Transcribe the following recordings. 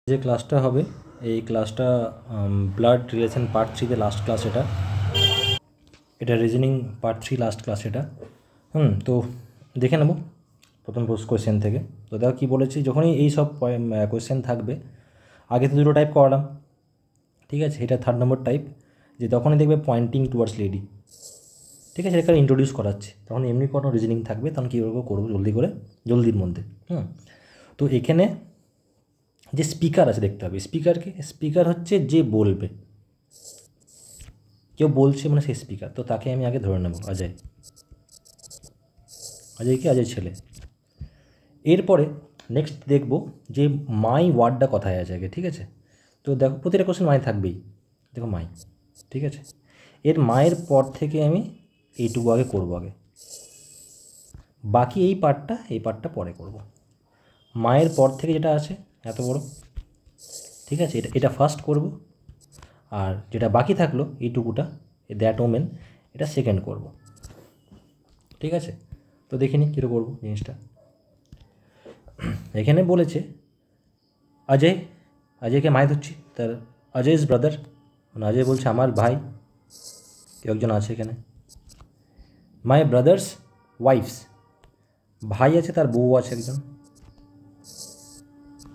যে ক্লাসটা হবে এই ক্লাসটা ব্লাড রিলেশন পার্ট 3-তে লাস্ট ক্লাস। এটা রিজনিং পার্ট 3 লাস্ট ক্লাস এটা। তো দেখে নেব প্রথম কোয়েশ্চেন থেকে। তো দেখো কী বলেছি, যখনই এই সব কোয়েশ্চেন থাকবে, আগে তো দুটো টাইপ করালাম, ঠিক আছে, এটা 3rd নম্বর টাইপ, যে তখনই দেখবে পয়েন্টিং টুয়ার্ডস লেডি, ঠিক আছে, এটা ইন্ট্রোডিউস করাচ্ছে, তখন এমনি কোনো রিজনিং থাকবে, তখন কীভাবে করবো জলদির মধ্যে। তো এখানে যে স্পিকার আছে দেখতে হবে, স্পিকার হচ্ছে যে বলবে, কেউ বলছে মানে সে স্পিকার, তো তাকে আমি আগে ধরে নেব অজয় ছেলে। এরপরে নেক্সট দেখব যে মাই ওয়ার্ডটা কথায় আছে আগে, ঠিক আছে। তো দেখো প্রতিটা কোশ্চেন মাই থাকবেই, দেখো মাই, ঠিক আছে। এর মায়ের পর থেকে আমি এইটুকু আগে করবো আগে, বাকি এই পার্টটা পরে করব। মায়ের পর থেকে যেটা আছে এত বড়, ঠিক আছে, এটা ফার্স্ট করব, আর যেটা বাকি থাকলো এইটুকুটা, দ্যাট ওমেন, এটা সেকেন্ড করব, ঠিক আছে। তো দেখিনি কীরকম করবো জিনিসটা। এখানে বলেছে অজয়কে মায় ধরছি, তার অজয় ইজ ব্রাদার, মানে অজয় বলছে আমার ভাই, কেউ একজন আছে এখানে, মাই ব্রাদার্স ওয়াইফস, ভাই আছে তার বউ আছে একজন,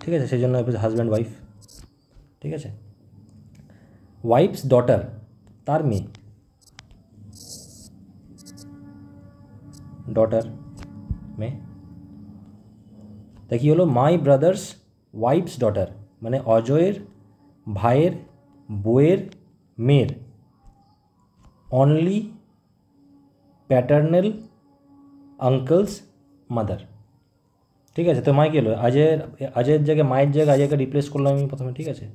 ঠিক আছে, সেই জন্য হাজব্যান্ড ওয়াইফ, ঠিক আছে। ওয়াইফস ডটার, তার মেয়ে, তা কী হলো, মাই ব্রাদার্স ওয়াইফস ডটার, মানে অজয়ের ভাইয়ের বউয়ের মেয়ের অনলি প্যাটার্নাল আঙ্কেলস মাদার, ঠিক আছে। তো মাই কী হলো, অজয়ের জায়গায় মায়ের জায়গায় অজয়কে রিপ্লেস করলাম আমি প্রথমে, ঠিক আছে।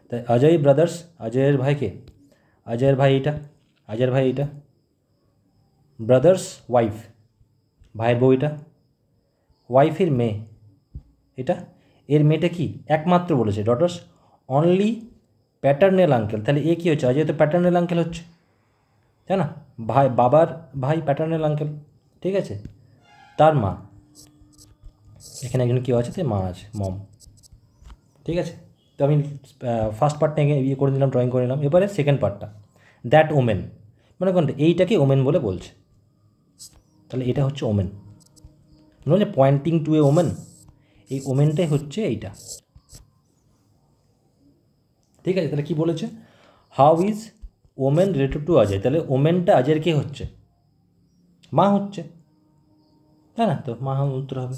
তাই অজয় ব্রাদার্স, অজয়ের ভাইকে, অজয়ের ভাই এইটা, ব্রাদার্স ওয়াইফ, ভাইয়ের বউ এটা, ওয়াইফের মেয়ে এটা, এর মেয়েটা কি একমাত্র বলেছে, ডটার্স অনলি প্যাটার্নাল আঙ্কেল, তাহলে এ কী হচ্ছে, অজয় তো প্যাটার্নাল আঙ্কেল হচ্ছে, তাই না, বাবার ভাই প্যাটার্নাল আঙ্কেল, ঠিক আছে। তার মা, এখানে একজন কেউ আছে, তাই মা আছে, মম, ঠিক আছে। তো আমি ফার্স্ট পার্টটা ইয়ে করে নিলাম, ড্রয়িং করে নিলাম। এবারে সেকেন্ড পার্টটা, দ্যাট ওমেন, মানে কোনটা, এইটাকে ওমেন বলে বলছে, তাহলে এটা হচ্ছে ওমেন, নইলে পয়েন্টিং টু এ ওমেন, এই ওমেনটাই হচ্ছে এইটা, ঠিক আছে। তাহলে কী বলেছে, how is women related to Ajay, তাহলে ওমেনটা অজয়ের কে হচ্ছে, মা হচ্ছে, তাই না, তো মা উত্তর হবে।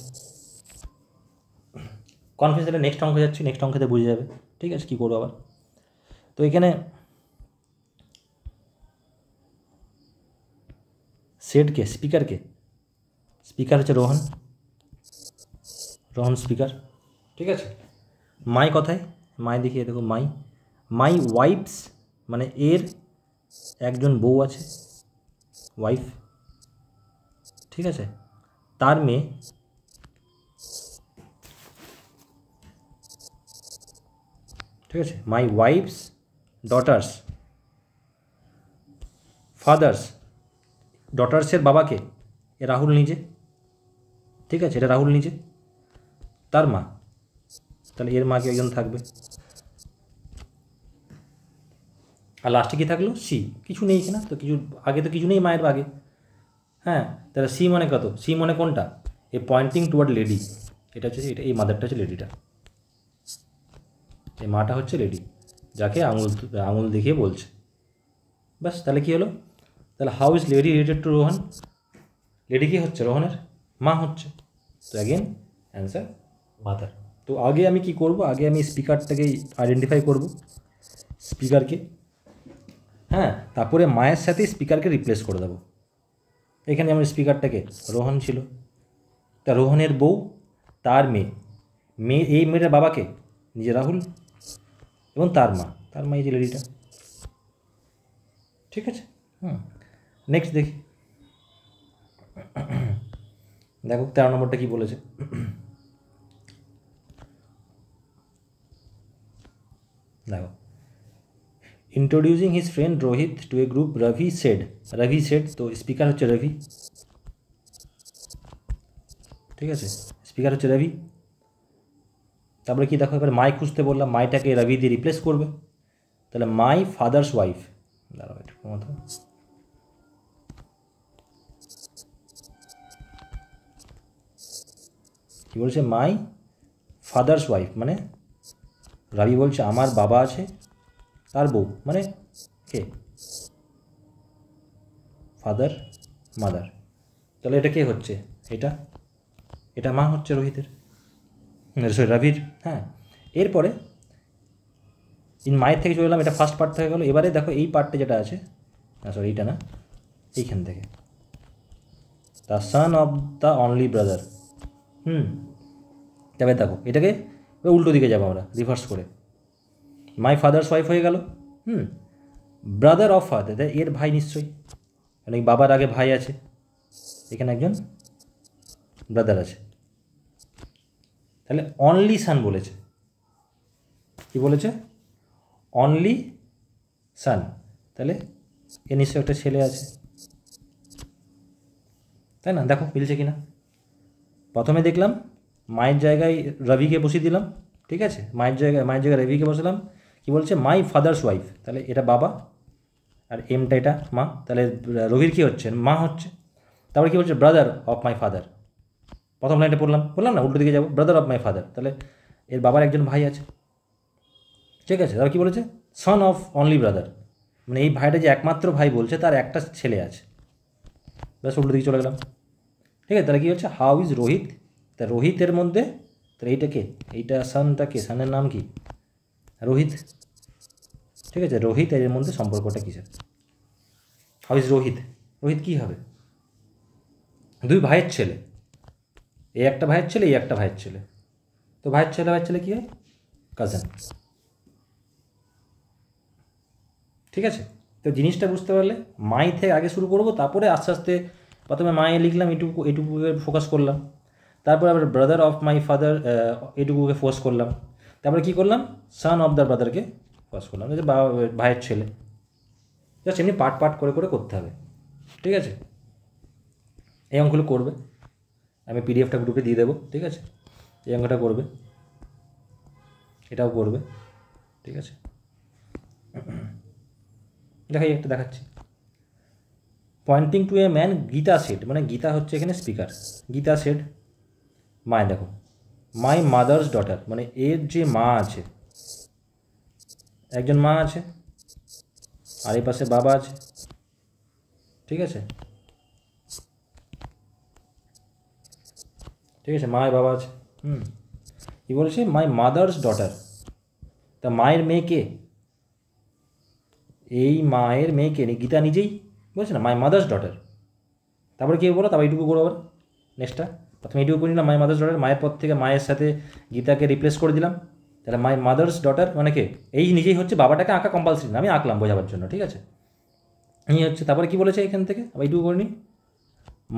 কনফিউজ হলে নেক্সট অঙ্ক যাচ্ছি, নেক্সট অঙ্কতে বুঝে যাবে, ঠিক আছে, কী করবো আবার। তো এখানে সেটকে, স্পিকার হচ্ছে রোহন স্পিকার, ঠিক আছে। মাই কথায়, মাই দেখিয়ে দেখো, মাই ওয়াইফস, মানে এর একজন বউ আছে, ওয়াইফ, ঠিক আছে, তার মেয়ে, ঠিক আছে, মাই ওয়াইফস ডটার্স, ফাদার্স, ডটার্সের বাবাকে, এ রাহুল নিজে, ঠিক আছে, এটা রাহুল নিজে, তার মা, তাহলে এর মা কি একজন থাকবে, আর লাস্টে কী থাকলো, সি, কিছু নেই কিনা, তো কিছু আগে তো কিছু নেই মায়ের আগে, হ্যাঁ, তাহলে সি মানে কত, সি মানে কোনটা, এ পয়েন্টিং টুয়ার্ড লেডি, এটা হচ্ছে এটা, এই মাদারটা হচ্ছে লেডিটা, এই মাটা হচ্ছে লেডি, যাকে আঙুল দেখিয়ে বলছে, ব্যাস। তাহলে কী হলো, তাহলে how is lady related to Rohan, lady কী হচ্ছে, রোহনের মা হচ্ছে, তো অ্যাগেন অ্যান্সার মাদার। তো আগে আমি কি করব, আগে আমি স্পিকারটাকে আইডেন্টিফাই করব, স্পিকারকে, হ্যাঁ, তারপরে মায়ের সাথে স্পিকারকে রিপ্লেস করে দেবো। এখানে আমার স্পিকারটাকে রোহন ছিল, তা রোহনের বউ, তার মেয়ে, এই মেয়েটার বাবাকে নিজে রাহুল, এবং তার মা এই যে লেডিটা, ঠিক আছে। নেক্সট দেখি, দেখো 13 নম্বরটা কী বলেছে, দেখো, introducing his friend Rohit to a group, Ravi said, তো স্পিকার হচ্ছে রভি, ঠিক আছে, স্পিকার হচ্ছে রভি, তারপরে কি দেখো, এবার মাই খুঁজতে বললাম, মাইটাকে রবি দিয়ে রিপ্লেস করবে, তাহলে মাই ফাদার্স ওয়াইফ, দাঁড়াও একটু মতো, কী বলছে, মাই ফাদার্স ওয়াইফ, মানে রবি বলছে আমার বাবা আছে, তার বউ মানে কে, ফাদার মাদার, তাহলে এটা কে হচ্ছে, এটা এটা মা হচ্ছে রোহিতের, সরি রবির। হ্যাঁ, এরপরে ইন মায়ের থেকে চলে এলাম, এটা ফার্স্ট পার্ট থেকে গেলো। এবারে দেখো এই পার্টটা যেটা আছে, না সরি এইটা না, এইখান থেকে the sun of the only brother. তবে দেখো এটাকে উল্টো দিকে যাবো আমরা, রিভার্স করে, মাই ফাদার্স ওয়াইফ হয়ে গেল। ব্রাদার অফ ফাদার, এর ভাই নিশ্চয়ই, মানে বাবার আগে ভাই আছে, এখানে একজন ব্রাদার আছে, তাহলে অনলি সান বলেছে, কি বলেছে, অনলি সান, তাহলে এ নিশ্চয়ই একটা ছেলে আছে, তাই না? দেখো মিলছে কি না। প্রথমে দেখলাম মায়ের জায়গায় রবিকে বসিয়ে দিলাম, ঠিক আছে, মায়ের জায়গায় রবিকে বসালাম, কি বলছে, মাই ফাদার্স ওয়াইফ, তাহলে এটা বাবা, আর এমটা এটা মা, তাহলে রবির কী হচ্ছে, মা হচ্ছে। তারপরে কী বলছে, ব্রাদার অফ মাই ফাদার, প্রথম লাইনটা বললাম না, উল্টো দিকে যাবো, ব্রাদার অফ মাই ফাদার, তাহলে এর বাবার একজন ভাই আছে, ঠিক আছে। তারপর কী বলেছে, সন অফ অনলি ব্রাদার, মানে এই ভাইটা যে একমাত্র ভাই বলছে তার একটা ছেলে আছে, ব্যাস উল্টো দিকে চলে গেলাম, ঠিক আছে। তাহলে কী হচ্ছে, হাউ ইজ রোহিত, তা রোহিতের মধ্যে, তাহলে এইটা কে, এইটা সানটা কে, সানের নাম কি, রোহিত, ঠিক আছে। রোহিত এর মধ্যে সম্পর্কটা কিসের, হাউ ইজ রোহিত, রোহিত কী হবে, দুই ভাইয়ের ছেলে, এই একটা ভাইয়ের ছেলে, এই একটা ভাইয়ের ছেলে, তো ভাইয়ের ছেলে কী হয়, কাজিন, ঠিক আছে। তো জিনিসটা বুঝতে পারলে, মাই থেকে আগে শুরু করবো, তারপরে আস্তে আস্তে প্রথমে মায়ে লিখলাম, এটুকুকে ফোকাস করলাম, তারপরে আবার ব্রাদার অফ মাই ফাদার এটুকুকে ফোকাস করলাম, তারপরে কী করলাম, সান অফ দ্য ব্রাদারকে ফোকাস করলাম, যে ভাইয়ের ছেলে, জাস্ট এমনি পার্ট করে করতে হবে, ঠিক আছে। এই অঙ্কগুলো করবে, আমি পিডিএফটা গ্রুপে দিয়ে দেবো, ঠিক আছে। এই অঙ্কটা করবে, এটাও করবে, ঠিক আছে। একটা দেখাচ্ছি, pointing to a man, Gita said, মানে গীতা হচ্ছে এখানে স্পিকার, গীতা সেড মায়, দেখো মাই মাদার্স ডটার, মানে এর যে মা আছে, একজন মা আছে, আর এই পাশে বাবা আছে, ঠিক আছে, ঠিক আছে, মায়ের বাবা আছে। কি বলেছে, মাই মাদার্স ডটার, তা মায়ের মেয়ে কে, এই মায়ের মেয়েকে, গীতা নিজেই বলছে না, মাই মাদার্স ডটার, তারপরে কী বলো, তারপর এইটুকু করো, আবার নেক্সটটা, প্রথমে এইটুকু করে নিলাম, মাই মাদার্স ডটার, মায়ের পর থেকে মায়ের সাথে গীতাকে রিপ্লেস করে দিলাম, তাহলে মাই মাদার্স ডটার মানে কে, এই নিজেই হচ্ছে, বাবাটাকে আঁকা কম্পালসারি না, আমি আঁকলাম বোঝাবার জন্য, ঠিক আছে, এই হচ্ছে। তারপরে কী বলেছে এখান থেকে, আবার এইটুকু করে নিই,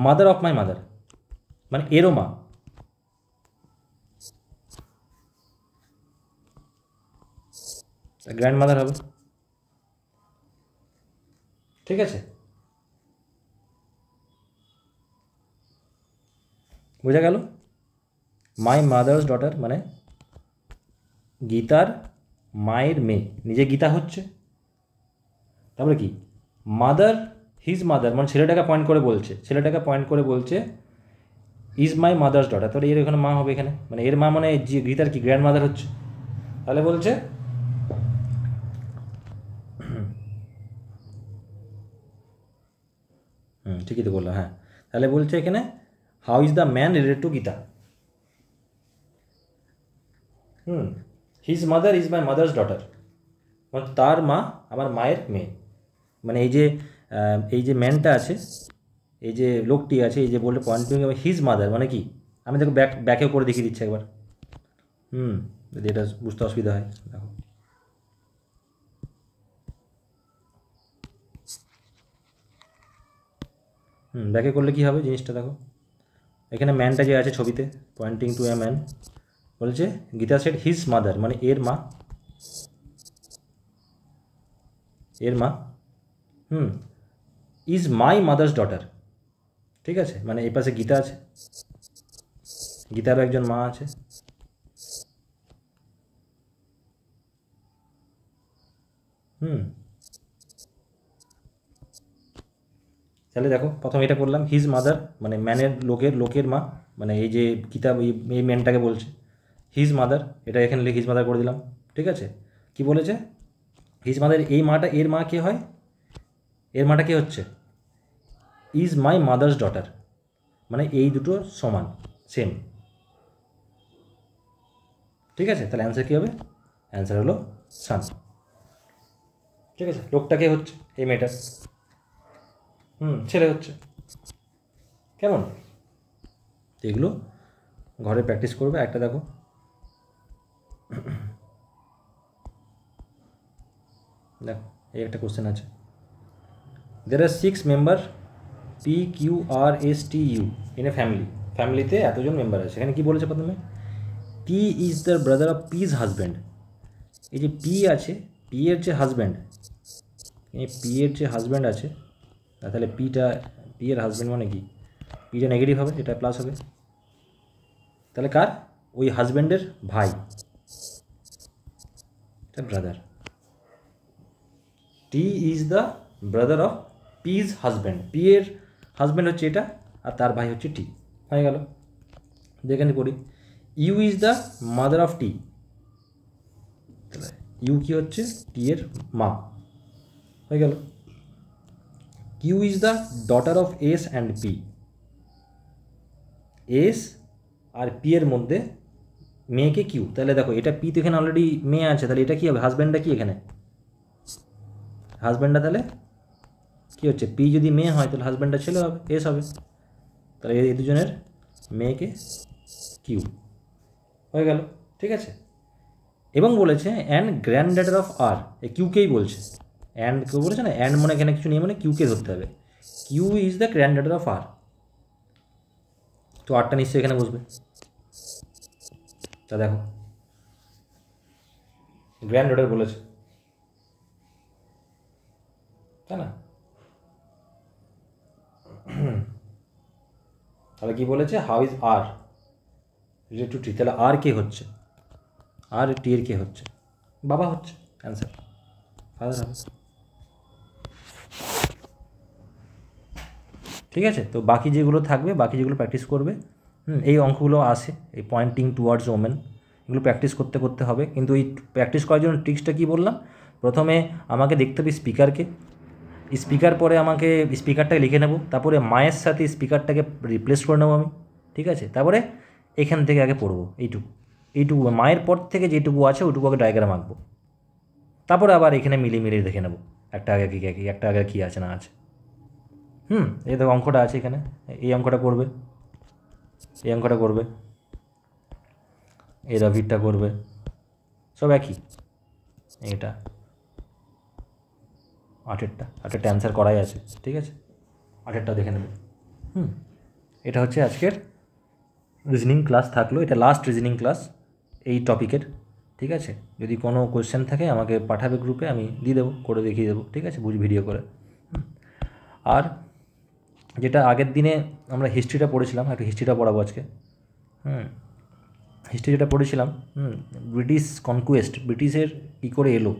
মাদার অফ মাই মাদার, মানে এরও মা, গ্র্যান্ড মাদার হবে, ঠিক আছে, বোঝা গেল। মাই মাদার্স ডটার মানে গীতার মায়ের মেয়ে, নিজে গীতা হচ্ছে, তারপরে কি, মাদার হিজ মাদার, মানে ছেলেটাকে পয়েন্ট করে বলছে ইজ মাই মাদার্স ডটার, তাহলে এর এখানে মা হবে, এখানে মানে এর মা, মানে গীতার কি গ্র্যান্ড মাদার হচ্ছে, তাহলে বলছে ঠিকই তো বললাম, হ্যাঁ, তাহলে বলছে এখানে how is the man related to Gita, his mother is my mother's daughter, মানে তার মা আমার মায়ের মেয়ে, মানে এই যে ম্যানটা আছে, এই যে লোকটি আছে, এই যে বললে পয়েন্টিং হিজ মাদার মানে কি, আমি দেখো ব্যাকেও করে দেখিয়ে দিচ্ছি একবার, যদি এটা বুঝতে অসুবিধা হয়, দেখো ব্যাকে করলে কী হবে জিনিসটা দেখো, এখানে ম্যানটা যে আছে ছবিতে, পয়েন্টিং টু এ ম্যান, বলছে গীতা সেড হিজ মাদার, মানে এর মা, ইজ মাই মাদার্স ডটার, ঠিক আছে, মানে এই পাশে গীতা আছে, গীতারও একজন মা আছে, তাহলে দেখো প্রথমে এটা করলাম, হিজ মাদার মানে ম্যানের লোকের মা, মানে এই যে কিতাব এই ম্যানটাকে বলছে হিজ মাদার, এটা এখানে লিখে হিজ মাদার করে দিলাম। ঠিক আছে, কি বলেছে হিজ মাদার, এই মাটা এর মা কে হয়, এর মাটা কে হচ্ছে ইজ মাই মাদার্স ডটার, মানে এই দুটো সমান সেম। ঠিক আছে, তাহলে অ্যান্সার কী হবে, অ্যান্সার হলো সান। ঠিক আছে, লোকটাকে হচ্ছে এই মেয়েটার, ছেলে হচ্ছে। কেমন, এগুলো ঘরে প্র্যাকটিস করবে। একটা দেখো, দেখো এই একটা কোশ্চেন আছে, দের আর 6 member PQRSTU in a family, ফ্যামিলিতে এতজন মেম্বার আছে। এখানে কী বলেছে প্রথমে, P is the brother of peas husband. এই যে পি আছে, পি এর যে হাজব্যান্ড, এই পি এর যে হাজব্যান্ড আছে, তাহলে পি এর হাজব্যান্ড মানে কি, পিটা নেগেটিভ হবে, এটা প্লাস হবে, তাহলে কার, ওই হাজব্যান্ডের ভাই, এটা brother. T is the brother of peas husband, P এর হাজব্যান্ড হচ্ছে এটা, আর তার ভাই হচ্ছে টি, হয়ে গেল। দেখে নি পড়ি, U is the mother of T, তাহলে ইউ কি হচ্ছে, টি এর মা, হয়ে গেল। Q is the daughter of S and P, S আর পি এর মধ্যে মেয়েকে কিউ, তাহলে দেখো এটা পি তো এখানে অলরেডি মেয়ে আছে, তাহলে এটা কী হবে, হাজব্যান্ডটা কি এখানে, হাজব্যান্ডটা তাহলে কী হচ্ছে, পি যদি মেয়ে হয় তাহলে হাজব্যান্ডটা ছেলে হবে, এস হবে, তাহলে এই দুজনের মেয়েকে কিউ, হয়ে গেল। ঠিক আছে, এবং বলেছে অ্যান্ড গ্র্যান্ড ডটার অফ আর, এই কিউকেই বলছে, অ্যান্ড কেউ বলেছে না, অ্যান্ড মনে এখানে কিছু নিয়ে মানে কিউকে ধরতে হবে, Q is the granddaughter of R, তো আরটা নিশ্চয়ই এখানে বসবে। তা দেখো গ্র্যান্ড ডটার বলেছে, তাই না, তাহলে কি বলেছে, how is R related to T, তাহলে আর কে হচ্ছে, আর টি এর কে হচ্ছে, বাবা হচ্ছে, অ্যান্সার ফাদার হবে। ঠিক আছে, তো বাকি যেগুলো থাকবে, বাকি যেগুলো প্র্যাকটিস করবে, এই অঙ্কগুলো আসে, এই পয়েন্টিং টুয়ার্ডস ওমেন, এগুলো প্র্যাকটিস করতে করতে হবে। কিন্তু এই প্র্যাকটিস করার জন্য ট্রিক্সটা কী বললাম, প্রথমে আমাকে দেখতে হবে স্পিকারকে, স্পিকার পরে আমাকে স্পিকারটাকে লিখে নেব, তারপরে মায়ের সাথে স্পিকারটাকে রিপ্লেস করে নেবো আমি। ঠিক আছে, তারপরে এখান থেকে আগে পড়বো এইটুকু মায়ের পর থেকে যেটুকু আছে ওইটুকু আগে ডায়াগ্রাম আঁকবো, তারপরে আবার এখানে মিলিয়ে দেখে নেবো একটা আগে একটা আগে কী আছে না আছে। এই দেখো অঙ্কটা আছে এখানে, এই অঙ্কটা করবে, এই অঙ্কটা করবে, এই রবিটটা করবে, সব একই, এটা আটেরটা অ্যান্সার করাই আছে। ঠিক আছে, আটেরটা দেখে নেবে। এটা হচ্ছে আজকের রিজনিং ক্লাস থাকলো, এটা লাস্ট রিজনিং ক্লাস এই টপিকের। ঠিক আছে, যদি কোনো কোয়েশ্চেন থাকে আমাকে পাঠাবে গ্রুপে, আমি দিয়ে দেবো, করে দেখিয়ে দেবো। ঠিক আছে, ভিডিও করে। আর যেটা আগের দিনে আমরা হিস্ট্রিটা পড়েছিলাম, একটু হিস্ট্রিটা পড়াবো আজকে। হিস্ট্রি যেটা পড়েছিলাম, ব্রিটিশ কনকুয়েস্ট, ব্রিটিশের কী করে এলো,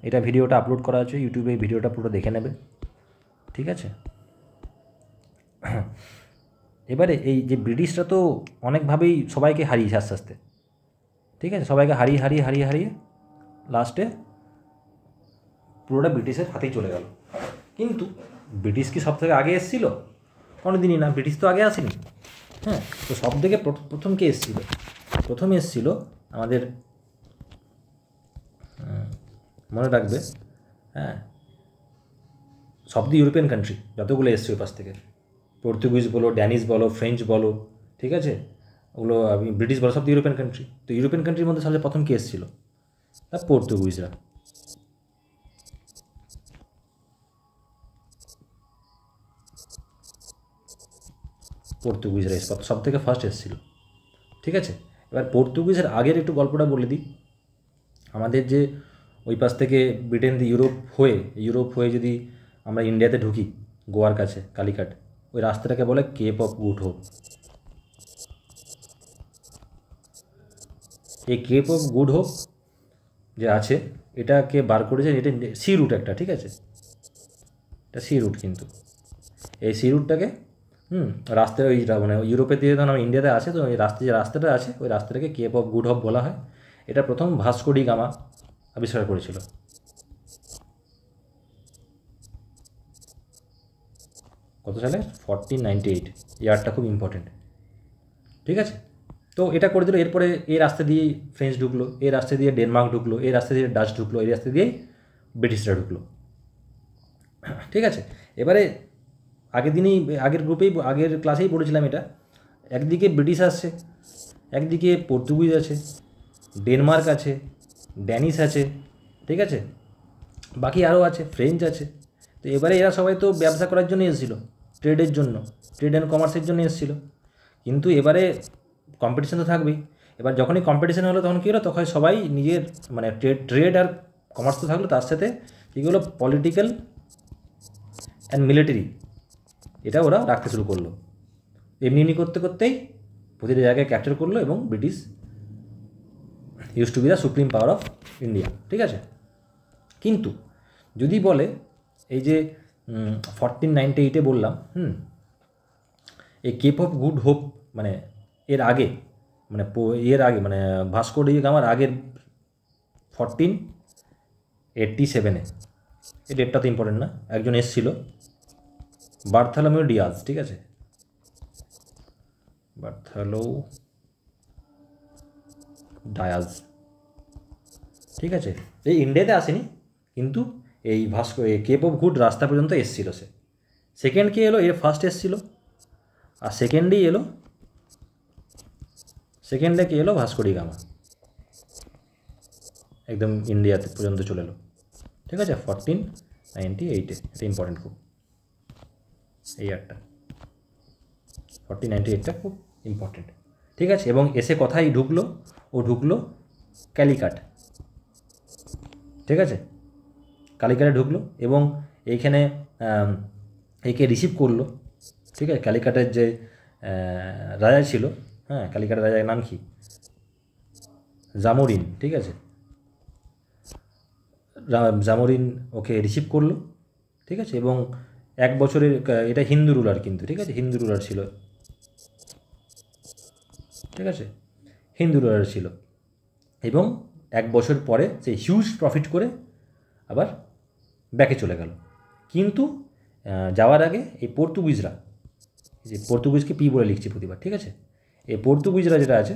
এটা ভিডিওটা আপলোড করা আছে ইউটিউবে, এই ভিডিওটা পুরো দেখে নেবে। ঠিক আছে, এবারে এই যে ব্রিটিশরা তো অনেকভাবেই সবাইকে হারিয়েছে আস্তে আস্তে। ঠিক আছে, সবাইকে হারিয়ে লাস্টে পুরোটা ব্রিটিশের হাতেই চলে গেল। কিন্তু ব্রিটিশ কি সব থেকে আগে এসেছিল? কোনো দিনই না, ব্রিটিশ তো আগে আসেনি। তো সব থেকে প্রথম কে এসেছিল? প্রথমে এসেছিল আমাদের, মনে রাখবে, সব দি ইউরোপিয়ান কান্ট্রি যতগুলো এসছে ওই পাশ থেকে, পর্তুগিজ বলো, ড্যানিশ বলো, ফ্রেঞ্চ বলো, ঠিক আছে, ওগুলো ব্রিটিশ বলো, সব ইউরোপিয়ান কান্ট্রি। তো ইউরোপিয়ান কান্ট্রির মধ্যে সবচেয়ে প্রথম কে এসেছিল? পর্তুগিজরা। পর্তুগিজরা সব থেকে ফার্স্ট এসেছিল। ঠিক আছে, এবার পর্তুগিজের আগের একটু গল্পটা বলে দিই। আমাদের যে ওই পাশ থেকে ব্রিটেন দিয়ে ইউরোপ হয়ে যদি আমরা ইন্ডিয়াতে ঢুকি, গোয়ার কাছে কালিকাট, ওই রাস্তাটাকে বলে কেপ অফ গুড হোপ। এই কেপ অফ গুড হোপ যে আছে এটাকে বার করেছে, এটা সি রুট একটা, ঠিক আছে, এটা সি রুট, কিন্তু এই সি রুটটাকে রাস্তায় ওই মানে ইউরোপের দিকে তখন ইন্ডিয়াতে আছে, তো ওই যে রাস্তাটা আছে ওই রাস্তাটাকে কেপ অফ গুড হোপ বলা হয়। এটা প্রথম ভাস্কো ডি গামা আবিষ্কার করেছিল। কত সালে? 1498, ইয়ারটা খুব ইম্পর্টেন্ট, ঠিক আছে। তো এটা করে দিল। এরপরে এই রাস্তা দিয়েই ফ্রেঞ্চ ঢুকলো, এই রাস্তা দিয়ে ডেনমার্ক ঢুকলো, এই রাস্তা দিয়ে ডাচ ঢুকলো, এই রাস্তা দিয়েই ব্রিটিশরা ঢুকলো, ঠিক আছে। এবারে আগের গ্রুপেই আগের ক্লাসেই পড়েছিলাম এটা, একদিকে ব্রিটিশ আসছে, একদিকে পর্তুগিজ আছে, ডেনমার্ক আছে, ড্যানিশ আছে, ঠিক আছে, বাকি আরও আছে, ফ্রেঞ্চ আছে। তো এবারে এরা সবাই তো ব্যবসা করার জন্য এসেছিলো, ট্রেডের জন্য, ট্রেড অ্যান্ড কমার্সের জন্য এসেছিলো। কিন্তু এবারে কম্পিটিশন তো থাকবেই। এবার যখনই কম্পিটিশন হলো তখন কী হলো, তখন সবাই নিজের মানে ট্রেড আর কমার্স তো থাকলো, তার সাথে কী হলো পলিটিক্যাল অ্যান্ড মিলিটারি, এটা ওরা রাখতে শুরু করলো। এমনি করতে করতেই প্রতিটা জায়গায় ক্যাপচার করলো, এবং British use to B the supreme power of India, ঠিক আছে। কিন্তু যদি বলে এই যে 1498 বললাম, এই কেপ অফ গুড হোপ মানে এর আগে মানে ভাস্কো ডি গামার আগের 1487, এই ডেটটা তো ইম্পর্টেন্ট না, একজন এসছিল বার্থালোমিউ ডিয়াজ, ঠিক আছে, বার্থালো ডায়াজ, ঠিক আছে। এই ইন্ডিয়াতে আসেনি, কিন্তু এই কেপ অফ গুড রাস্তা পর্যন্ত এসছিল সে। সেকেন্ড কে এলো? এর ফার্স্ট এসছিল, আর সেকেন্ডে কে এলো ভাস্কো ডি গামা, একদম ইন্ডিয়াতে পর্যন্ত চলে এলো, ঠিক আছে, 1498, এটা ইম্পর্টেন্ট খুব, এই ইয়ারটা 1498টা খুব ইম্পর্টেন্ট, ঠিক আছে। এবং এসে কথাই ঢুকলো ক্যালিকাট, ঠিক আছে, কালিকাটে ঢুকলো, এবং এইখানে একে রিসিভ করলো, ঠিক আছে। ক্যালিকাটের যে রাজা ছিল, ক্যালিকাটের রাজার নাম কি? জামোরিন, ঠিক আছে, জামোরিন ওকে রিসিভ করলো, ঠিক আছে। এবং 1 বছরের, এটা হিন্দু রুলার কিন্তু, ঠিক আছে, হিন্দু রুলার ছিল, ঠিক আছে, হিন্দু রুলার ছিল। এবং 1 বছর পরে সে হিউজ প্রফিট করে আবার ব্যাকে চলে গেল। কিন্তু যাওয়ার আগে এই পর্তুগিজরা, যে পর্তুগিজকে পি বলে লিখছি প্রতিবার, ঠিক আছে, এই পর্তুগিজরা যেটা আছে,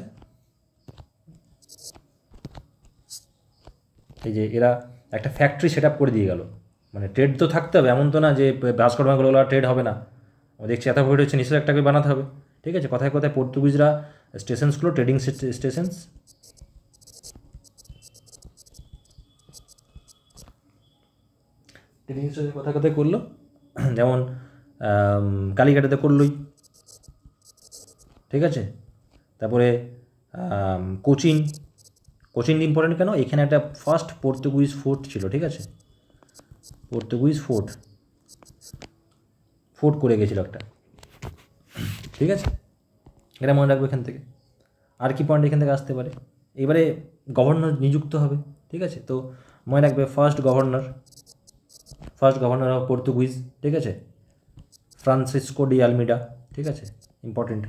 এই যে এরা একটা ফ্যাক্টরি সেট আপ করে দিয়ে গেল। মানে ট্রেড তো থাকতে হবে, এমন তো না যে ভাস্কো ডি গামাগুলো ট্রেড হবে না, দেখছি এত ভোট হচ্ছে, নিশ্চয়ই একটাকে বানাতে হবে, ঠিক আছে। কথায় কথায় পর্তুগিজরা স্টেশনসগুলো, ট্রেডিং স্টেশনস, কথায় কথায় করলো, যেমন কালীঘাটেতে করলোই, ঠিক আছে। তারপরে কোচিন ইম্পর্টেন্ট কেন? এখানে একটা ফার্স্ট পর্তুগিজ ফোর্ট ছিল, ঠিক আছে, পর্তুগিজ ফোর্ট করে গেছিল একটা, ঠিক আছে, এটা মনে রাখবে এখান থেকে। আর কি পয়েন্ট এখান থেকে আসতে পারে? এবারে গভর্নর নিযুক্ত হবে, ঠিক আছে। তো মনে রাখবে ফার্স্ট গভর্নর অফ পর্তুগিজ, ঠিক আছে, ফ্রান্সিসকো ডি আলমিডা, ঠিক আছে, ইম্পর্টেন্ট,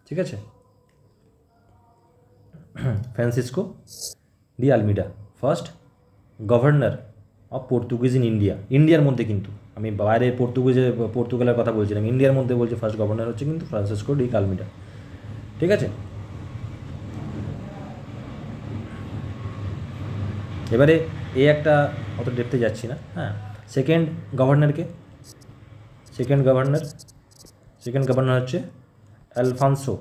ঠিক আছে, Francisco D আলমিডা, first governor of Portuguese in ইন্ডিয়ার মধ্যে, কিন্তু আমি বাইরে পর্তুগালের কথা বলছিলাম, ইন্ডিয়ার মধ্যে বলছি ফার্স্ট গভর্নর হচ্ছে কিন্তু ফ্রান্সিসকো ডি আলমিডা, ঠিক আছে। এবারে এই একটা অত ডেপথে যাচ্ছি না, সেকেন্ড গভর্নর হচ্ছে আলফান্সো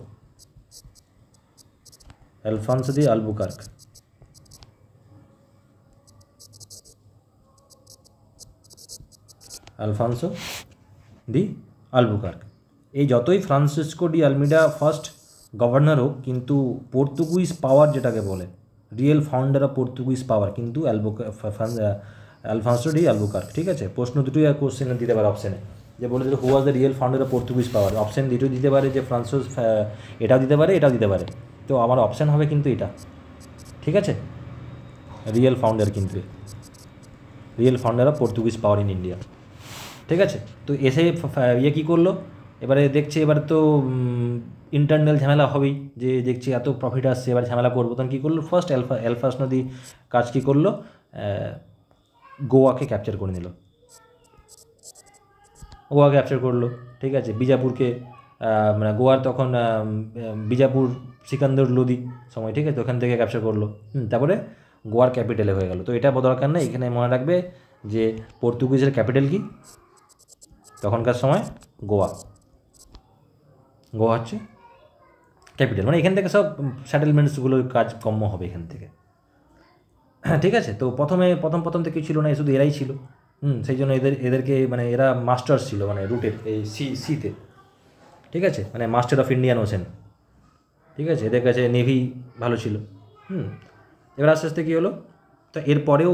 দি আলবুকার্ক, এই যতই ফ্রান্সিসকো ডি আলমিডা ফার্স্ট গভর্নর হোক, কিন্তু পর্তুগিজ পাওয়ার যেটাকে বলে, রিয়েল ফাউন্ডার অফ পর্তুগিজ পাওয়ার কিন্তু আলফান্সো ডি আলবুকার্ক, ঠিক আছে। প্রশ্ন দুটোই আর কোশ্চেনে দিতে পারে অপশানে, যে বলে দিল who was the real founder of Portuguese power, option দুটো দিতে পারে যে ফ্রান্সিস, এটাও দিতে পারে এটাও দিতে পারে, তো আমার অপশান হবে কিন্তু এটা, ঠিক আছে, রিয়েল ফাউন্ডার, কিন্তু real founder of Portuguese power in India, ঠিক আছে। তো এসে ইয়ে কী করলো, এবারে দেখছে এবার তো ইন্টারনাল ঝামেলা হবেই, যে দেখছি এত প্রফিট আসছে এবার ঝামেলা করবো, তখন কী করলো, ফার্স্ট এলফাস নদী কাজ কী করলো, গোয়াকে ক্যাপচার করে নিল, গোয়া ক্যাপচার করলো, ঠিক আছে। বিজাপুরকে মানে গোয়ার তখন বিজাপুর সিকান্দর লোদি সময়, ঠিক আছে, ওখান থেকে ক্যাপচার করলো, তারপরে গোয়ার ক্যাপিটালে হয়ে গেল। তো এটা দরকার নেই, এখানে মনে রাখবে যে পর্তুগিজের ক্যাপিটাল কি তখনকার সময়, গোয়া, গোয়া হচ্ছে ক্যাপিটাল, মানে এখান থেকে সব সেটেলমেন্টসগুলোর কাজকর্ম হবে এখান থেকে, ঠিক আছে। তো প্রথম থেকে ছিল না, শুধু এরাই ছিল, সেই জন্য এদেরকে মানে এরা মাস্টার্স ছিল, মানে রুটের এই সিতে, ঠিক আছে, মানে মাস্টার অফ ইন্ডিয়ান ওশেন, ঠিক আছে, এদের কাছে নেভি ভালো ছিল। এবার আস্তে আস্তে কী হলো, তো এরপরেও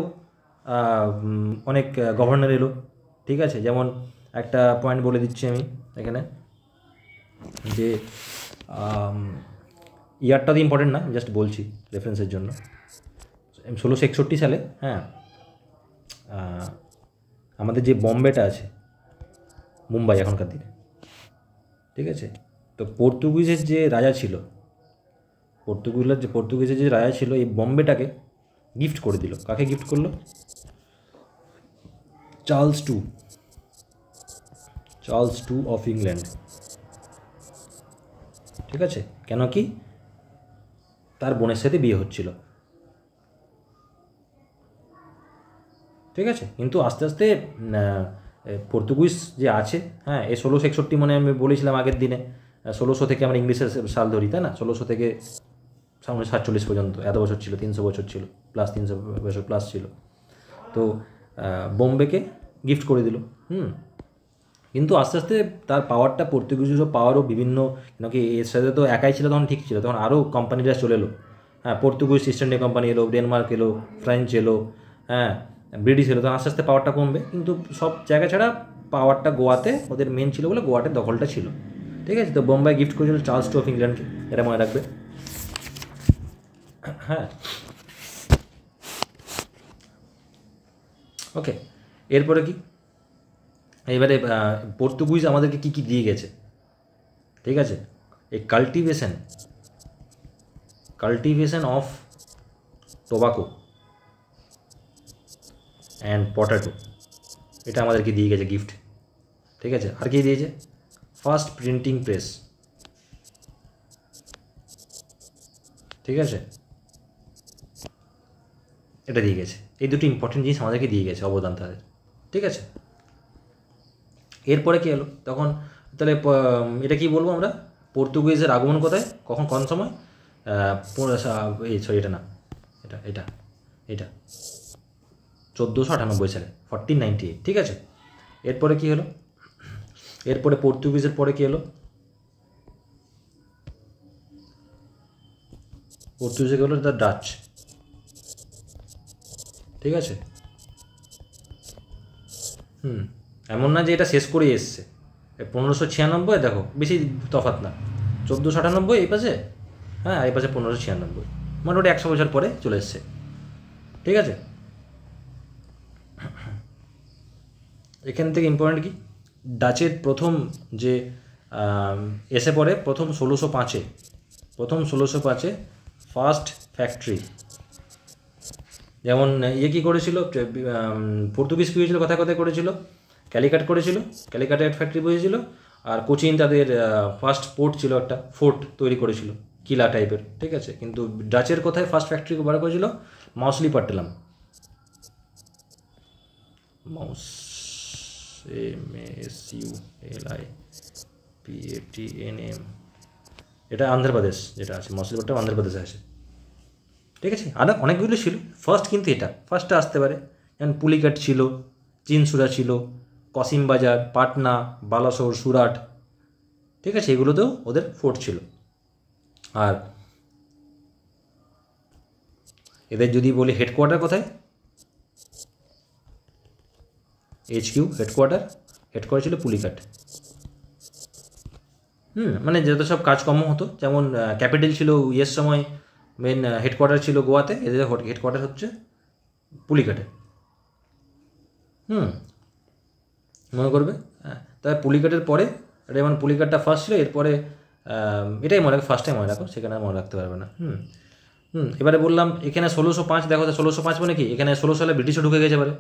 অনেক গভর্নর এলো, ঠিক আছে। যেমন একটা পয়েন্ট বলে দিচ্ছি আমি এখানে, যে ইয়ারটা তো ইম্পর্টেন্ট না, জাস্ট বলছি রেফারেন্সের জন্য। 1661 সালে, হ্যাঁ, আমাদের যে বম্বেটা আছে, মুম্বাই এখনকার দিনে, ঠিক আছে, তো পর্তুগিজের যে রাজা ছিল, পর্তুগিজের যে রাজা ছিল, এই বম্বেটাকে গিফট করে দিল। কাকে গিফট করলো? চার্লস টু অফ ইংল্যান্ড, ঠিক আছে। কেন কি? তার বোনের সাথে বিয়ে হচ্ছিল, ঠিক আছে। কিন্তু আস্তে আস্তে পর্তুগিজ যে আছে, হ্যাঁ, এই 1661 মানে আমি বলেছিলাম আগের দিনে, 1600 থেকে আমরা ইংলিশের সাল ধরি, তাই না, 1600 থেকে 1947 পর্যন্ত, এত বছর ছিল, 300 বছর ছিল, প্লাস 300 বছর প্লাস ছিল। তো বোম্বেকে গিফট করে দিল, কিন্তু আস্তে আস্তে তার পাওয়ারটা, পর্তুগিজেরও পাওয়ারও বিভিন্ন, কেন কি এর সাথে তো একাই ছিল তখন, ঠিক ছিল, তখন আরও কোম্পানিরা চলে এলো, হ্যাঁ, পর্তুগিজ ইস্ট ইন্ডিয়া কোম্পানি এলো, ডেনমার্ক এলো, ফ্রেঞ্চ এলো, হ্যাঁ, ব্রিটিশ এলো, তখন আস্তে আস্তে পাওয়ারটা কমবে, কিন্তু সব জায়গা ছাড়া পাওয়ারটা গোয়াতে ওদের মেন ছিল বলে গোয়াটার দখলটা ছিল, ঠিক আছে। তো বোম্বাই গিফট করেছিল চার্লস টু অফ ইংল্যান্ডকে, এটা মনে রাখবে, হ্যাঁ, ওকে। এরপরে কি, এবারে পর্তুগিজ আমাদেরকে কী কী দিয়ে গেছে, ঠিক আছে। এই cultivation of tobacco and potato, এটা আমাদেরকে দিয়ে গেছে গিফট, ঠিক আছে। আর কি দিয়েছে? ফার্স্ট প্রিন্টিং প্রেস, ঠিক আছে, এটা দিয়ে গেছে। এই দুটো ইম্পর্টেন্ট জিনিস আমাদেরকে দিয়ে গেছে, অবদান তাদের, ঠিক আছে। এরপরে কী হলো তখন, তাহলে এটা কি বলবো আমরা, পর্তুগিজের আগমন কোথায়, কোন সময়, এটা না, এটা 1498 সালে, 1498, ঠিক আছে। এরপরে কী হলো, এরপরে পর্তুগিজের পরে কী হলো, পর্তুগিজে হলো দ্য ডাচ, ঠিক আছে। এমন না যে এটা শেষ করেই এসছে, 1596, দেখো বেশি তফাৎ না, 1498 এই পাশে, হ্যাঁ, এই পাশে 1596, মোটামুটি 100 বছর পরে চলে এসছে, ঠিক আছে। এখান থেকে ইম্পর্টেন্ট কি, ডাচের প্রথম যে এসে পড়ে প্রথম 1605 ফার্স্ট ফ্যাক্টরি, যেমন ইয়ে কী করেছিল, পর্তুগিজ কী হয়েছিল, কথায় করেছিল, ক্যালিকাট করেছিল, ক্যালিকাটের ফ্যাক্টরি বসেছিল, আর কোচিন তাদের ফার্স্ট পোর্ট ছিল, একটা ফোর্ট তৈরি করেছিল, কিলা টাইপের, ঠিক আছে। কিন্তু ডাচের কোথায় ফার্স্ট ফ্যাক্টরি বার করেছিল, মাউসলিপাট্টালাম, MASULIPATNM, এটা অন্ধ্রপ্রদেশ যেটা আছে, মাউসলিপাট্টালাম অন্ধ্রপ্রদেশে আছে, ঠিক আছে। আর অনেকগুলো ছিল, ফার্স্ট কিন্তু এটা ফার্স্টে আসতে পারে, যেমন পুলিকাট ছিল, চিনসুরা ছিল, কসিম বাজার, পাটনা, বালাসোর, সুরাট, ঠিক আছে, এগুলোতেও ওদের ফোর্ট ছিল। আর এদের যদি বলি হেডকোয়ার্টার কোথায়, HQ হেডকোয়ার্টার হেডকোয়ার্টার ছিল পুলিকাট। মানে যত সব কাজকর্ম হতো, যেমন ক্যাপিটাল ছিল ইয়ের সময়, মেন হেডকোয়ার্টার ছিল গোয়াতে, এদের হেডকোয়ার্টার হচ্ছে পুলিকাটে। মনে করবে, তাই পুলিকাটের পরে যেমন পুলিকাটটা ফার্স্ট ছিল, এরপরে এটাই মনে রাখো, ফার্স্ট টাইম মনে রাখো, সেখানে মনে রাখতে পারবে না। এবারে বললাম এখানে 1605, দেখো তো 1605 মানে কি, এখানে 16 সালে ব্রিটিশও ঢুকে গেছে এবারে।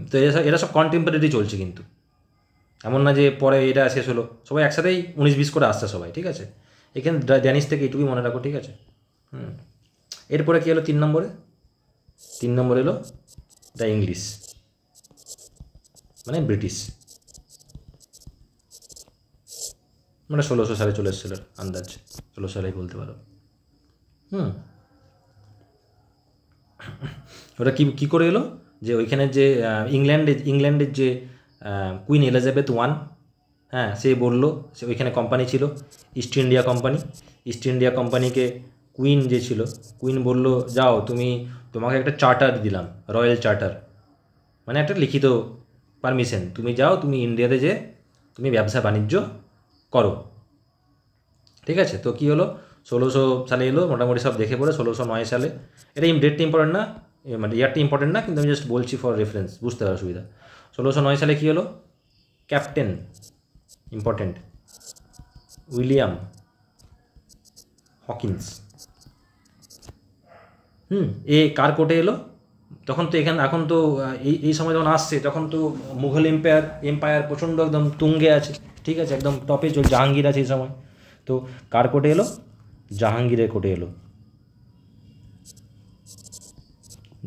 তো এরা সব কন্টেম্পোরারি চলছে, কিন্তু এমন না যে পরে এটা শেষ হলো, সবাই একসাথেই 19-20 করে আসছে সবাই, ঠিক আছে। এখানে ড্যানিশ থেকে এইটুকুই মনে রাখো, ঠিক আছে। এরপরে কী হলো 3 নম্বরে? 3 নম্বর এলো দ্য ইংলিশ, মানে ব্রিটিশ, মানে 1600 সালে চলে এসেছিল, আন্দাজ 16 সালেই বলতে পারো। ওটা কী করে এলো, যে ওইখানে যে ইংল্যান্ডের যে কুইন এলিজাবেথ I, হ্যাঁ, সে বললো, সে ওইখানে কোম্পানি ছিল east India company. East India কোম্পানিকে কুইন যে ছিল, কুইন বললো যাও তোমাকে একটা চার্টার দিলাম, রয়্যাল চার্টার, মানে একটা লিখিত পারমিশন, তুমি যাও, তুমি ইন্ডিয়াতে যে তুমি ব্যবসা বাণিজ্য করো, ঠিক আছে। তো কী হলো, 1600 সালে এলো, মোটামুটি সব দেখে পড়ে 1609 সালে, এটা ডেটটা ইম্পর্টেন্ট না, মানে ইয়ারটি ইম্পর্টেন্ট না, কিন্তু আমি জাস্ট বলছি ফর রেফারেন্স, বুঝতে পারার সুবিধা। 1609 সালে কী হলো, ক্যাপ্টেন ইম্পর্টেন্ট উইলিয়াম হকিন্স, এ কার কোর্টে এলো, তখন তো এখন তো এই সময় যখন আসছে, তখন তো মুঘল এম্পায়ার প্রচণ্ড একদম তুঙ্গে আছে, ঠিক আছে, একদম টপে চল, জাহাঙ্গীর আছে এই সময়। তো কার কোর্টে এলো, জাহাঙ্গীরের কোর্টে এলো,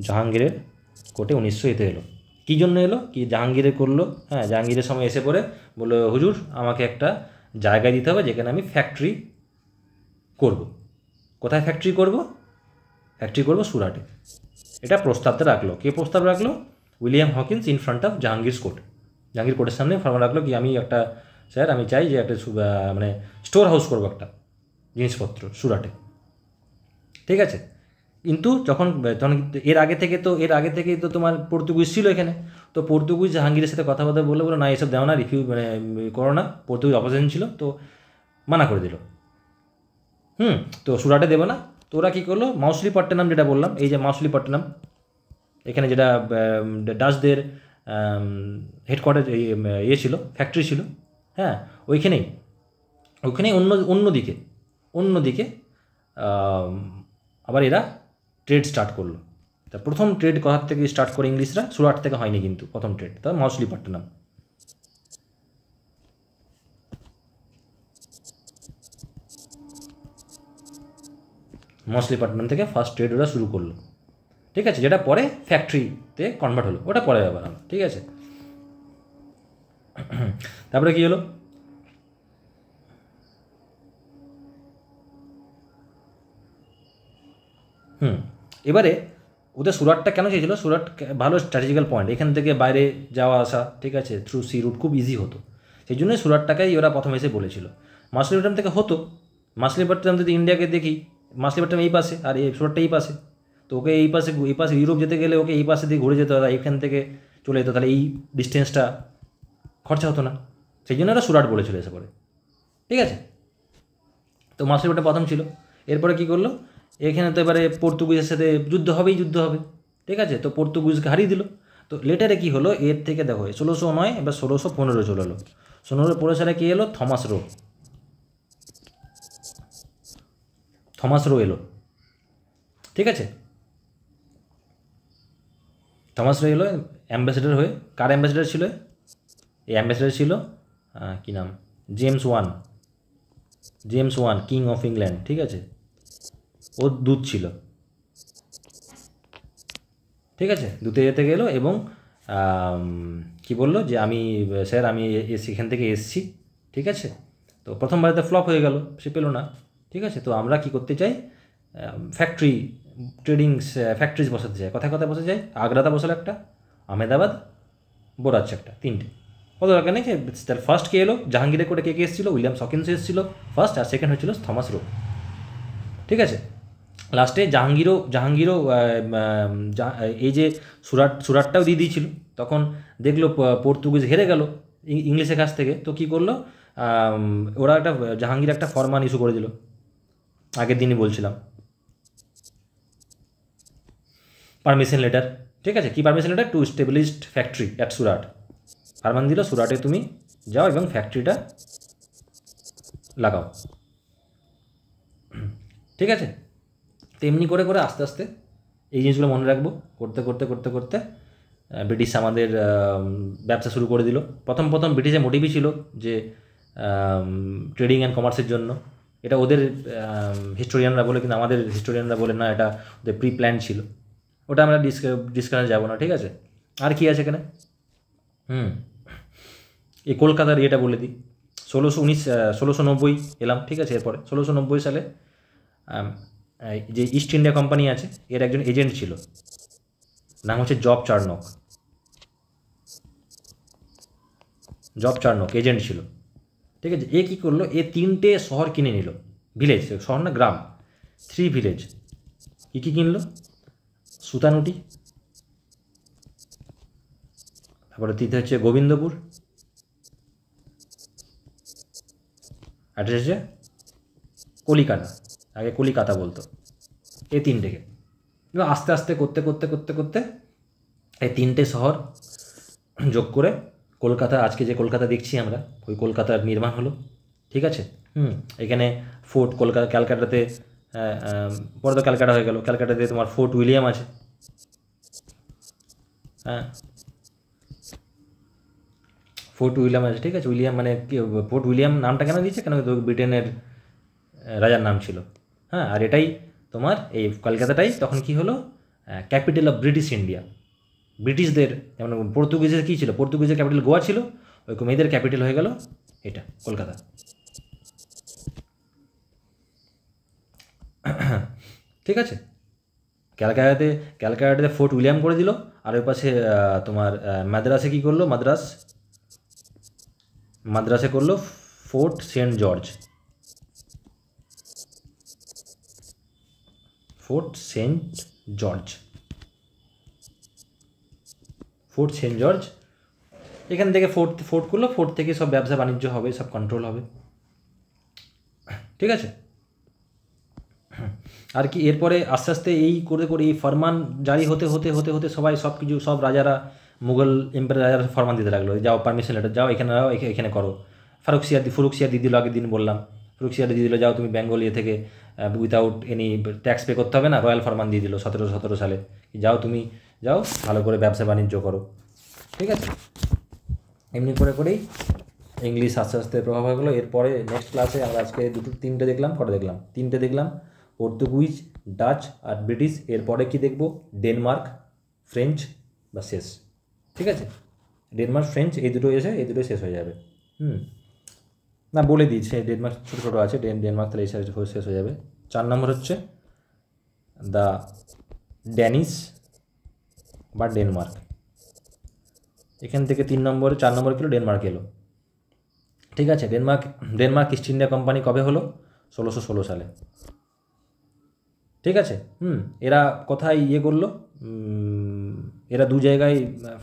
জাহাঙ্গীরের কোর্টে 1900 এলো। কী জন্য এলো, কি জাহাঙ্গীরে করলো, হ্যাঁ, জাহাঙ্গীরের সময় এসে পড়ে বললো হুজুর আমাকে একটা জায়গা দিতে হবে যেখানে আমি ফ্যাক্টরি করব। কোথায় ফ্যাক্টরি করব? ফ্যাক্টরি করব সুরাটে। এটা প্রস্তাবটা রাখলো, কে প্রস্তাব রাখলো? William Hawkins in front of Jahangir court. Jahangir কোর্টের সামনে ফর্মা রাখলো কি, আমি একটা স্যার, আমি চাই যে একটা মানে স্টোর হাউস করবো একটা জিনিসপত্র সুরাটে, ঠিক আছে। কিন্তু যখন এর আগে থেকেই তো তোমার পর্তুগিজ ছিল এখানে, তো পর্তুগিজ জাহাঙ্গীরের সাথে কথাবার্তা বলে না, এসব দেও না, মানে করো না, পর্তুগিজ অপোজিশন ছিল, তো মানা করে দিল। তো সুরাটে দেবে না। তো ওরা কী করলো, মাউসলিপট্টনম যেটা বললাম, এই যে মাউসলিপট্টনম, এখানে যেটা ডাচদের হেডকোয়ার্টার ইয়ে ছিল, ফ্যাক্টরি ছিল, হ্যাঁ, ওইখানেই অন্যদিকে আবার এরা ট্রেড স্টার্ট করলো। তা প্রথম ট্রেড কোথার থেকে স্টার্ট করে ইংলিশরা? সুরাট থেকে হয়নি কিন্তু প্রথম ট্রেড, তা মাউসলিপট্টনম। মাউসলিপট্টনম থেকে ফার্স্ট ট্রেড ওরা শুরু করলো, ঠিক আছে, যেটা পরে ফ্যাক্টরিতে কনভার্ট হলো, ওটা পরে ব্যাপার হলো, ঠিক আছে। তারপরে কী হলো, এবারে ওদের সুরাটটা কেন চেয়েছিল? সুরাট ভালো স্ট্র্যাটেজিক্যাল পয়েন্ট, এখান থেকে বাইরে যাওয়া আসা, ঠিক আছে, থ্রু সি রুট খুব ইজি হতো, সেই জন্যই সুরাটটাকেই ওরা প্রথমে এসে বলেছিল। মাসলিপট্টনম থেকে হতো, মাসলিপট্টনম যদি ইন্ডিয়াকে দেখি, মাসলিপট্টনম এই পাশে আর এই সুরাটটা এই পাশে, তো ওকে এই পাশে ইউরোপ যেতে গেলে ওকে এই পাশে দিয়ে ঘুরে যেতে হতো, এখান থেকে চলে যেত, তাহলে এই ডিস্টেন্সটা খরচা হতো না, সেই জন্য ওরা সুরাট বলেছিল এসে পরে, ঠিক আছে। তো মাসলিপট্টনম প্রথম ছিল। এরপরে কী করলো, এখানে তো এবারে পর্তুগিজের সাথে যুদ্ধ হবে, ঠিক আছে, তো পর্তুগিজকে হারিয়ে দিল। তো লেটারে কী হলো, এর থেকে দেখো 1609 এবার 1615 চলে এলো। 1615 সালে কী এলো, থমাস রো এলো, ঠিক আছে। থমাস রো এলো অ্যাম্বাসেডার হয়ে। কার অ্যাম্বাসেডার ছিল? এই অ্যাম্বাসেডার ছিল কী নাম, James one, king of England, ঠিক আছে, ও দূত ছিল, ঠিক আছে। দূতে যেতে গেলো এবং কি বললো যে আমি স্যার আমি এখান থেকে এসছি, ঠিক আছে। তো প্রথমবারে ফ্লপ হয়ে গেল, সে পেলো না, ঠিক আছে। তো আমরা কি করতে চাই, ফ্যাক্টরিজ বসাতে চাই। কোথায় বসাতে চাই? আগ্রাতে বসালো একটা, আহমেদাবাদ, বোরাচ্ছে একটা, 3টে, কত দরকার নেই। তার ফার্স্ট কে এলো, জাহাঙ্গীরের কোর্টে কে এসেছিলো? উইলিয়াম হকিন্স এসেছিলো ফার্স্ট, আর সেকেন্ড হয়েছিল থমাস রো, ঠিক আছে। লাস্টে জাহাঙ্গীরও এই যে সুরাটটাও দিয়ে দিয়েছিল, তখন দেখলো পর্তুগিজ হেরে গেল ইংলিশের কাছ থেকে, তো কী করলো, ওরা একটা জাহাঙ্গীর একটা ফরমান ইস্যু করে দিল, আগের দিনই বলছিলাম, পারমিশন লেটার। ঠিক আছে, কি permission letter? To established factory at Surat. ফারমান দিল সুরাটে তুমি যাও এবং ফ্যাক্টরিটা লাগাও। ঠিক আছে, তো এমনি করে করে আস্তে আস্তে এই জিনিসগুলো মনে রাখবো, করতে করতে করতে করতে ব্রিটিশ আমাদের ব্যবসা শুরু করে দিল। প্রথম প্রথম ব্রিটিশের মোটিভই ছিল যে ট্রেডিং অ্যান্ড কমার্সের জন্য, এটা ওদের হিস্টোরিয়ানরা বলে, কিন্তু আমাদের হিস্টোরিয়ানরা বলে না, এটা ওদের প্রি প্ল্যান ছিল। ওটা আমরা ডিসকাশনে যাবো না। ঠিক আছে, আর কি আছে এখানে? এই কলকাতার ইয়েটা বলে দিই, 1690 এলাম। ঠিক আছে, এরপরে 1690 সালে যে ইস্ট ইন্ডিয়া কোম্পানি আছে এর একজন এজেন্ট ছিল, নাম হচ্ছে job Charnock. Job Charnock agent ছিল। ঠিক আছে, এ কী করলো, এ 3টে শহর কিনে নিল, ভিলেজ, শহর না গ্রাম, 3 ভিলেজ। কী কী কিনলো? সুতানুটি, তারপরে তৃতীয় হচ্ছে গোবিন্দপুর, আর হচ্ছে কলিকাতা, আগে কলিকাতা বলতো, এই 3টেকে। এবার আস্তে আস্তে করতে করতে করতে করতে এই 3টে শহর যোগ করে কলকাতা, আজকে যে কলকাতা দেখছি আমরা, ওই কলকাতার নির্মাণ হলো। ঠিক আছে, এখানে ফোর্ট কলকাতা, ক্যালকাটাতে, পরে তো ক্যালকাটা হয়ে গেল, ক্যালকাটাতে তোমার ফোর্ট উইলিয়াম আছে। হ্যাঁ, ফোর্ট উইলিয়াম আছে। ঠিক আছে, উইলিয়াম মানে ফোর্ট উইলিয়াম নামটা কেন দিয়েছে? কেন ব্রিটেনের রাজার নাম ছিল। হ্যাঁ, আর এটাই তোমার এই কলকাতাটাই তখন কি হলো, ক্যাপিটাল অফ ব্রিটিশ ইন্ডিয়া। ব্রিটিশদের, যেমন পর্তুগিজের কী ছিল, পর্তুগিজের ক্যাপিটাল গোয়া ছিল, ওইরকম এদের ক্যাপিটাল হয়ে গেল এটা কলকাতা। ঠিক আছে, ক্যালকাটাতে ফোর্ট উইলিয়াম করে দিল, আর ওই পাশে তোমার মাদ্রাসে কী করলো, মাদ্রাসে করলো Fort Saint George. Fort Saint George, এখান থেকে ফোর্ট করলো, ফোর্ট থেকে সব ব্যবসা বাণিজ্য হবে, সব কন্ট্রোল হবে। ঠিক আছে, আর কি এরপরে আস্তে আস্তে এই করে করে এই ফরমান জারি হতে হতে হতে হতে সবাই সব কিছু, সব রাজারা, মুঘল এম্পায়ার রাজারা ফরমান দিতে লাগলো, যাও পারমিশন লেটার, যাও এখানে, যাও এখানে করো। ফুরুকশিয়ার দিয়ে দিল, আগের দিন বললাম, ফুরুকশিয়ার দিয়ে দিল, যাও তুমি বেঙ্গল ইয়ে থেকে উইথাউট এনি ট্যাক্স পে করতে হবে না, রয়্যাল ফরমান দিয়ে দিল 1717 সালে, যাও তুমি যাও ভালো করে ব্যবসা বাণিজ্য করো। ঠিক আছে, এমনি করে করেই ইংলিশ আস্তে আস্তে প্রভাব হয়ে গেলো। এরপরে নেক্সট ক্লাসে আমরা আজকে 3টে দেখলাম, 3টে দেখলাম, পর্তুগিজ, ডাচ আর ব্রিটিশ। এরপরে কি দেখব? ডেনমার্ক, ফ্রেঞ্চ বা শেষ। ঠিক আছে, ডেনমার্ক, ফ্রেঞ্চ এই দুটো এসে এই দুটো শেষ হয়ে যাবে। না বলে দিয়েছে, ডেনমার্ক ছোটো ছোটো আছে, ডেনমার্ক তাহলে এই শেষ হয়ে যাবে। 4 নম্বর হচ্ছে দ্য ড্যানিশ বা ডেনমার্ক। এখান থেকে 4 নম্বর কিলো ডেনমার্ক এলো। ঠিক আছে, ডেনমার্ক ইস্ট ইন্ডিয়া কোম্পানি কবে হলো? 1616 সালে। ঠিক আছে, এরা কোথায় ইয়ে করলো, এরা 2 জায়গায়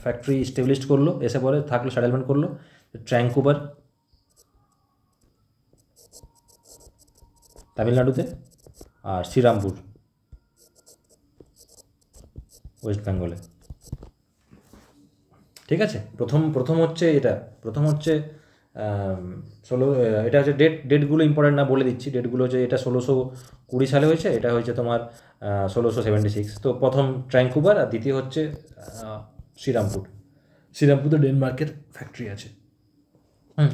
ফ্যাক্টরি স্টেবলিশ করলো, এসে পরে থাকলো, সেটেলমেন্ট করলো, ট্র্যাঙ্কুবার তামিলনাড়ুতে, আর শ্রীরামপুর ওয়েস্ট বেঙ্গলে। ঠিক আছে, প্রথম হচ্ছে এটা, এটা হচ্ছে ডেটগুলো ইম্পর্টেন্ট না, বলে দিচ্ছি ডেটগুলো হচ্ছে, এটা 1620 সালে হয়েছে, এটা হয়েছে তোমার 1676। তো প্রথম ট্র্যাঙ্কুবার, আর দ্বিতীয় হচ্ছে শ্রীরামপুরে ডেনমার্কের ফ্যাক্টরি আছে,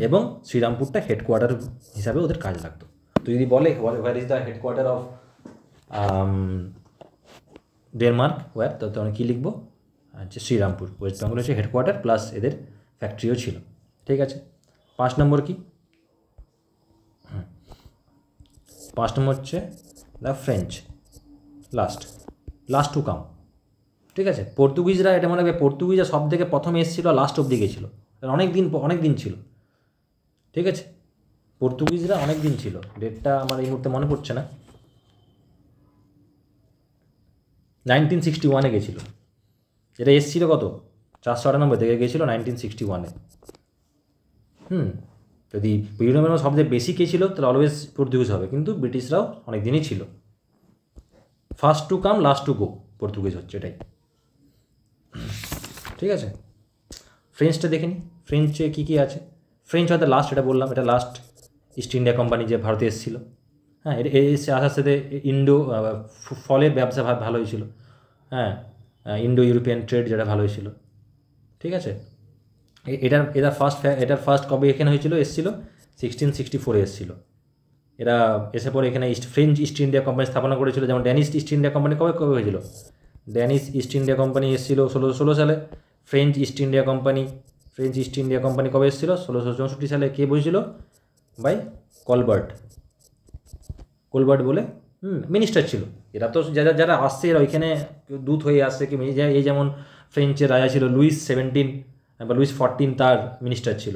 এবং শ্রীরামপুরটা হেডকোয়ার্টার হিসাবে ওদের কাজ লাগতো। তো যদি বলে where is the headquarter of Denmark, ওয়ার, তো আমরা কী লিখবো? আচ্ছা, শ্রীরামপুর, ওয়েস্ট বেঙ্গল হচ্ছে হেডকোয়ার্টার, প্লাস এদের ফ্যাক্টরিও ছিল। ঠিক আছে, 5 নম্বর কি? 5 নম্বর হচ্ছে the French, last to come. ঠিক আছে, পর্তুগিজরা, এটা মনে রাখবে, পর্তুগিজরা সব থেকে প্রথমে এসেছিলো, লাস্ট অব্দি গেছিলো, অনেক দিন ছিল। ঠিক আছে, পর্তুগিজরা অনেক দিন ছিল, ডেটটা আমার এই মুহূর্তে মনে পড়ছে না। 1961 গেছিলো। এটা এসেছিলো কত? 498 থেকে গিয়েছিল 1961-এ। যদি পিরিয়ডের মধ্যে সবচেয়ে বেশি কে ছিল তাহলে অলওয়েজ পর্তুগিজ হবে, কিন্তু ব্রিটিশরাও অনেক দিনই ছিল। First to come last to go Portuguese হচ্ছে, এটাই। ঠিক আছে, ফ্রেঞ্চটা দেখে নিই। ফ্রেঞ্চে কী কী আছে। ফ্রেঞ্চ হয়তো লাস্ট, এটা বললাম, এটা লাস্ট ইস্ট ইন্ডিয়া কোম্পানি যে ভারতে এসেছিলো। হ্যাঁ, এটা এসে আসার সাথে ফলের ব্যবসা ভালো হয়েছিল। হ্যাঁ, ইন্ডো ইউরোপিয়ান ট্রেড যেটা ভালো হয়েছিল। ঠিক আছে, এটার ফার্স্ট কবে এখানে হয়েছিল, এসেছিলো 1664-এ এসেছিলো। এরা এসে পরে এখানে ফ্রেঞ্চ ইস্ট ইন্ডিয়া কোম্পানি স্থাপনা করেছিল। যেমন ড্যানিশ ইস্ট ইন্ডিয়া কোম্পানি কবে হয়েছিল? ড্যানিশ ইস্ট ইন্ডিয়া কোম্পানি এসেছিলো 1616 সালে। ফ্রেঞ্চ ইস্ট ইন্ডিয়া কোম্পানি কবে এসেছিলো? 1664 সালে। কে বসেছিল? বাই কোলবার্ট বলে মিনিস্টার ছিল। এরা তো যারা আসছে এরা ওইখানে দূত হয়ে আসছে। কি এই যেমন ফ্রেঞ্চের রাজা ছিল লুইস 17 বা লুইস 14, তার মিনিস্টার ছিল।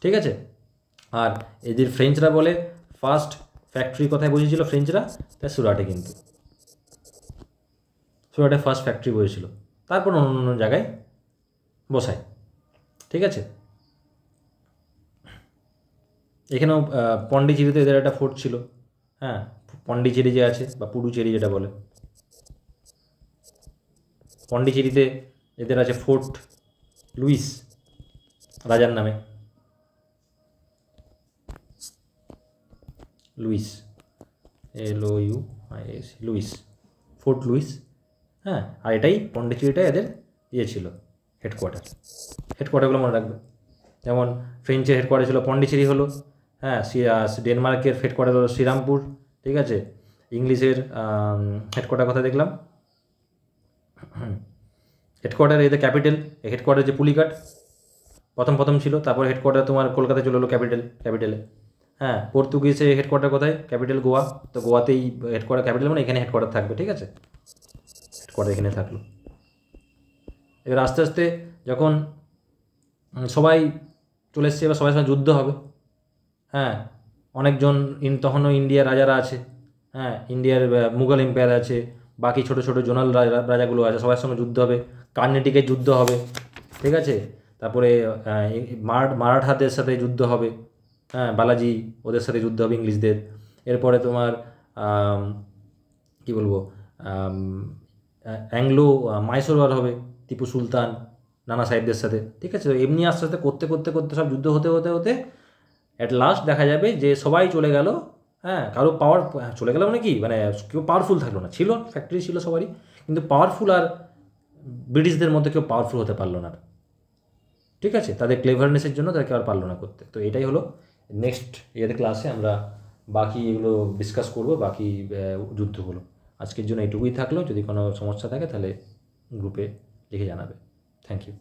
ঠিক আছে, আর এদের ফ্রেঞ্চরা বলে ফার্স্ট ফ্যাক্টরি কোথায় বসেছিল ফ্রেঞ্চরা? তাই সুরাটে, কিন্তু সুরাটে ফার্স্ট ফ্যাক্টরি বসেছিল, তারপর অন্য জায়গায় বসায়। ঠিক আছে, এখানেও পন্ডিচেরিতে এদের একটা ফোর্ট ছিল। হ্যাঁ, পন্ডিচেরি যে আছে, বা পুডুচেরি যেটা বলে, পন্ডিচেরিতে এদের আছে ফোর্ট লুইস রাজার নামে, Louis, LOUIS, Louis, fort Louis. হ্যাঁ, আর এটাই পন্ডিচেরিটাই এদের ছিল হেডকোয়ার্টারগুলো মনে রাখবে। যেমন ফ্রেঞ্চের হেডকোয়ার্টার ছিল পন্ডিচেরি হলো। হ্যাঁ, ডেনমার্কের হেডকোয়ার্টার হলো শ্রীরামপুর। ঠিক আছে, ইংলিশের হেডকোয়ার্টার কথা দেখলাম। হেডকোয়ার্টার এদের ক্যাপিটাল, হেডকোয়ার্টার যে পুলিকাট প্রথম ছিল, তারপর হেডকোয়ার্টার তোমার কলকাতায় চলে এলো ক্যাপিটালে। হ্যাঁ, পর্তুগিজের হেডকোয়ার্টার কোথায়? ক্যাপিটাল গোয়া। তো গোয়াতেই হেডকোয়ার্টার, ক্যাপিটাল মানে এখানে হেডকোয়ার্টার থাকবে। ঠিক আছে, হেডকোয়ার্টার এখানে থাকলো। এবার আস্তে আস্তে যখন সবাই চলে এসছে, এবার সবাই যুদ্ধ হবে। হ্যাঁ, অনেকজন তখনও ইন্ডিয়ার রাজারা আছে। হ্যাঁ, ইন্ডিয়ার মুঘল এম্পায়ার আছে, বাকি ছোটো ছোটো জোনাল রাজাগুলো আছে, সবার সঙ্গে যুদ্ধ হবে। কার্নেটিকের যুদ্ধ হবে। ঠিক আছে, তারপরে মারাঠাদের সাথে যুদ্ধ হবে। হ্যাঁ, বালাজি ওদের সাথে যুদ্ধ হবে ইংলিশদের। এরপরে তোমার কী বলবো, অ্যাংলো মাইসোর ওয়ার হবে, টিপু সুলতান নানা সাহেবদের সাথে। ঠিক আছে, তো এমনি আস্তে আস্তে করতে সব যুদ্ধ হতে অ্যাট লাস্ট দেখা যাবে যে সবাই চলে গেল। হ্যাঁ, কারো পাওয়ার চলে গেল মানে কি, মানে কেউ পাওয়ারফুল থাকলো না। ছিল ফ্যাক্টরি ছিল সবারই, কিন্তু পাওয়ারফুল আর ব্রিটিশদের মধ্যে কেউ পাওয়ারফুল হতে পারলো না। ঠিক আছে, তাদের ক্লেভারনেসের জন্য তাদেরকে আর পারলো না করতে। তো এটাই হলো নেক্সট ক্লাসে আমরা বাকি এগুলো ডিসকাস করব, বাকি যুদ্ধগুলো। আজকের জন্য এটুকুই থাকলো। যদি কোনো সমস্যা থাকে তাহলে গ্রুপে লিখে জানাবে। Thank you.